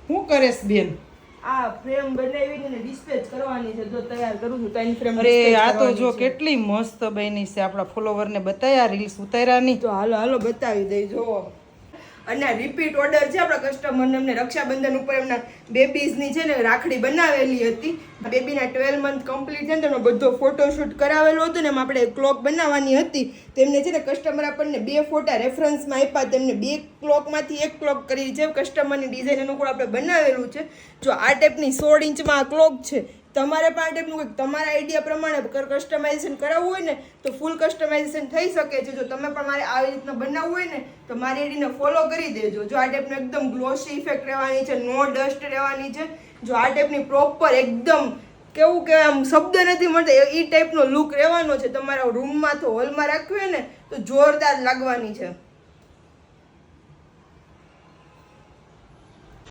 શું કરેશ બેન? આ ફ્રેમ બનાવીને ડિસ્પેચ કરવાની છે. જો તૈયાર કરું છું 3 ફ્રેમ. અરે આ તો જો કેટલી મસ્ત બની છે. આપણા ફોલોવરને બતાયા રીલ્સ ઉતાર્યાની. તો હાલો બતાવી દઈ. જો અને રિપીટ ઓર્ડર છે આપણા કસ્ટમરને. એમને રક્ષાબંધન ઉપર એમના બેબીઝની છે ને રાખડી બનાવેલી હતી. બેબીના 12 મંથ કમ્પ્લીટ છે ને એનો બધો ફોટોશૂટ કરાવેલો હતો ને એમ આપણે ક્લોક બનાવવાની હતી. તેમને છે ને કસ્ટમર આપણને 2 ફોટા રેફરન્સમાં આપ્યા. તેમને 2 ક્લોકમાંથી 1 ક્લોક કરી છે. કસ્ટમરની ડિઝાઇન અનુકૂળ આપણે બનાવેલું છે. જો આ ટાઈપની 16 ઇંચમાં આ ક્લોક છે. તમારે પણ આ ટાઈપનું કંઈક તમારા આઈડિયા પ્રમાણે કસ્ટમાઇઝેશન કરાવવું હોય ને તો ફૂલ કસ્ટમાઇઝેશન થઈ શકે છે. જો તમે પણ મારે આવી રીતના બનાવવું હોય ને તો મારી આઈડીને ફોલો કરી દેજો. જો આ ટાઈપનું એકદમ ગ્લોસી ઇફેક્ટ રહેવાની છે, નો ડસ્ટ રહેવાની છે. જો આ ટાઈપની પ્રોપર એકદમ કેવું કે આમ શબ્દ નથી મળતો એ ટાઈપનો લુક રહેવાનો છે. તમારા રૂમમાં તો હોલમાં રાખ્યું હોય ને તો જોરદાર લાગવાની છે.